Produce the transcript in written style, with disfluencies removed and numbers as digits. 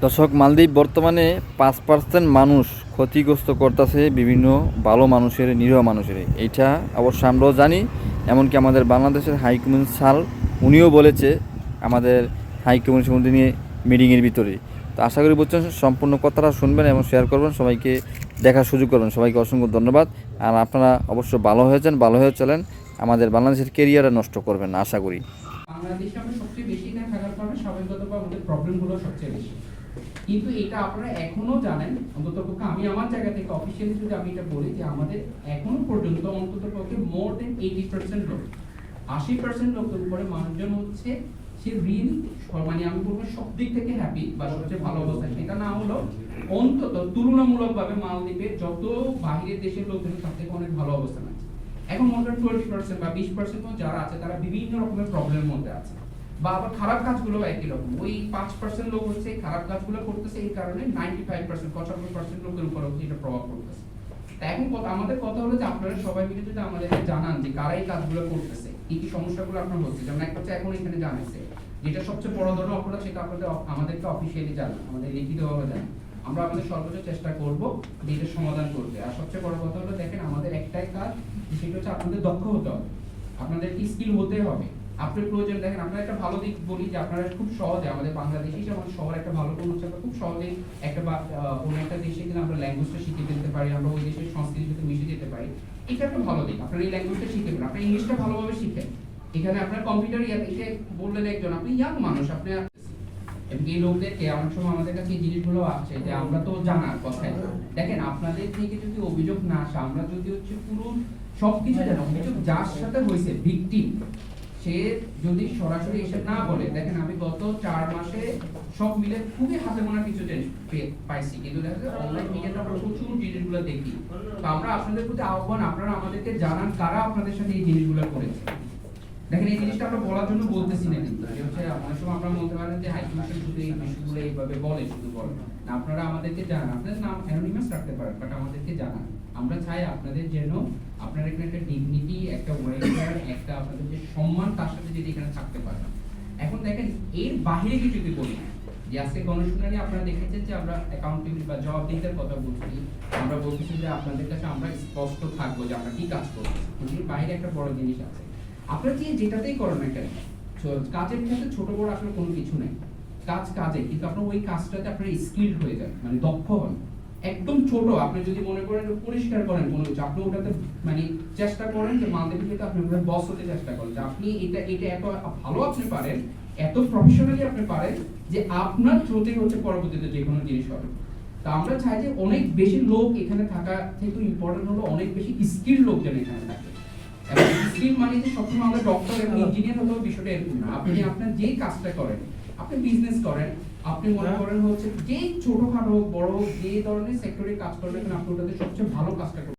দর্শক, মালদ্বীপ বর্তমানে 5% মানুষ ক্ষতিগ্রস্ত করতেছে বিভিন্ন ভালো মানুষের, নিরীহ মানুষের। এইটা অবশ্য আমরাও জানি, এমনকি আমাদের বাংলাদেশের হাই কমিশনার উনিও বলেছে আমাদের হাই কমিশন নিয়ে মিটিংয়ের ভিতরে। তো আশা করি বুঝছেন, সম্পূর্ণ কথাটা শুনবেন এবং শেয়ার করবেন, সবাইকে দেখার সুযোগ করবেন। সবাইকে অসংখ্য ধন্যবাদ। আর আপনারা অবশ্য ভালো হয়েছেন, ভালো হয়ে চলেন, আমাদের বাংলাদেশের কেরিয়ারে নষ্ট করবেন না, আশা করি। বাংলাদেশে আমরা সবচেয়ে বেশি না থাকার কারণে স্বাভাবিকভাবে আমাদের প্রবলেমগুলো সবচেয়ে বেশি। কিন্তু এটা আপনারা এখনো জানেন, অন্তত পক্ষে আমি আমার জায়গা থেকে অফিসিয়ালি যদি আমি এটা বলি যে আমাদের এখনো পর্যন্ত অন্তত পক্ষে মোর দেন 80% লোক, 80% লোকের উপরে মানুষজন হচ্ছে সে রিয়েলি, মানে আমি বলবো সব দিক থেকে হ্যাপি বা সবচেয়ে ভালো অবস্থায়। সেটা না হলো অন্তত তুলনামূলকভাবে মালদ্বীপের যত বাহিরের দেশের লোকজন তার থেকে অনেক ভালো অবস্থান আছে। এখন মনে করেন 20% বা 20% যারা আছে তারা বিভিন্ন রকমের প্রবলেমের মধ্যে আছে, বা আবার খারাপ কাজগুলো একই রকম। ওই 5% লোক হচ্ছে খারাপ কাজগুলো করতেছে, এই কারণে 95% 95% লোকের উপর এটা প্রভাব পড়তেছে। এখন আমাদের কথা হলো যে আপনারা সবাই মিলে যদি আমাদেরকে জানান যে কারা এই কাজগুলো করতেছে, কি কি সমস্যাগুলো আপনার হচ্ছে। যেমন একটা হচ্ছে এখন এখানে জানাইছে যেটা সবচেয়ে বড় ধরনের অপরাধ, সেটা আপনাদের আমাদেরকে অফিসিয়ালি জানান, আমাদের লিখিতভাবে জানান। আমরা আমাদের সর্বোচ্চ চেষ্টা করব এটার সমাধান করতে। আর সবচেয়ে বড় কথা হলো দেখেন, আমাদের একটাই কাজ, সেটা হচ্ছে আপনাদের দক্ষ হতে হবে, আপনাদের স্কিল হতে হবে। আপনার প্রয়োজন দেখেন, আপনার একটা ভালো দিক বলি যে আপনারা খুব সহজে আমাদের বাংলাদেশি যেমন সবার একটা ভালো গুণ হচ্ছে আমরা খুব সহজে একটা কোনো একটা দেশে গেলে আমরা ল্যাঙ্গুয়েজটা শিখে যেতে পারি, আমরা ওই দেশের সংস্কৃতির সাথে মিশে যেতে পারি। এটা একটা ভালো দিক, আপনারা এই ল্যাঙ্গুয়েজটা শিখে পারেন, আপনারা ইংলিশটা ভালোভাবে শিখেন। এখানে আপনার কম্পিউটার এটা বললেন একজন, আপনি ইয়াং মানুষ, আপনি এই লোকদেরকে অনেক সময় আমাদের কাছে এই জিনিসগুলো আসছে যে আমরা তো জানার কথাই। দেখেন, আপনাদের থেকে যদি অভিযোগ না আসে, আমরা যদি হচ্ছে পুরো সবকিছু জানি, অভিযোগ যার সাথে হয়েছে ভিকটিম, সে যদি সরাসরি এসে না বলে, দেখেন আমি গত 4 মাসে সব মিলে খুবই হাতে গোনা কিছু জিনিস পাইছি, কিন্তু দেখা যায় অনলাইন মিডিয়াতে আমরা প্রচুর জিনিসগুলো দেখি। তো আমরা আপনাদের প্রতি আহ্বান, আপনারা আমাদেরকে জানান কারা আপনাদের সাথে এই জিনিসগুলো করেছে। দেখেন, এই জিনিসটা আমরা বলার জন্য বলতেছি না, কিন্তু হচ্ছে অনেক সময় আপনারা বলতে পারেন যে হাই কমিশন শুধু এই বিষয়গুলো এইভাবে বলে, শুধু বলে না। আপনারা আমাদেরকে জানান, আপনাদের নাম অ্যানোনিমাস রাখতে পারেন, বাট আমাদেরকে জানান। আমরা চাই আপনাদের যেন আপনার এখানে একটা ডিগনিটি, একটা ওয়েলফেয়ার, একটা আপনাদের যে সম্মান, তার সাথে যদি এখানে থাকতে পারেন। এখন দেখেন, এর বাহিরে কিছু যদি বলি, যে আজকে গণশুনানি আপনারা দেখেছেন যে আমরা অ্যাকাউন্টেবিলিটি বা জবাবদিহিতার কথা বলছি, আমরা বলতেছি যে আপনাদের কাছে আমরা স্পষ্ট থাকবো যে আমরা কি কাজ করছি। এর বাইরে একটা বড় জিনিস আছে, আপনারা যে যেটাতেই করেন না কেন, কাজের ক্ষেত্রে ছোট বড় আসলে কোনো কিছু নেই, কাজ কাজে, কিন্তু আপনার ওই কাজটাতে আপনার স্কিলড হয়ে যান, মানে দক্ষ হন। একদম ছোট আপনি যদি মনে করেন পরিষ্কার করেন কোনো কিছু, আপনি ওটাতে মানে চেষ্টা করেন যে মাল্টিপ্লিতে আপনি ওটা বস হতে চেষ্টা করেন, যে আপনি এটা এটা এত ভালো আপনি পারেন, এত প্রফেশনালি আপনি পারেন যে আপনার থ্রুতেই হচ্ছে পরবর্তীতে যে কোনো জিনিস হবে। তা আমরা চাই যে অনেক বেশি লোক এখানে থাকা থেকে ইম্পর্টেন্ট হলো অনেক বেশি স্কিল লোক যেন এখানে থাকে। এবং স্কিল মানে যে সবসময় আমরা ডক্টর এবং ইঞ্জিনিয়ার হলেও বিষয়টা এরকম না। আপনি আপনার যেই কাজটা করেন, আপনি বিজনেস করেন, আপনি মনে করেন হচ্ছে যে ছোটখাটো হোক বড় হোক, যে ধরনের সেক্টরে কাজ করবেন আপনি ওটাতে সবচেয়ে ভালো কাজটা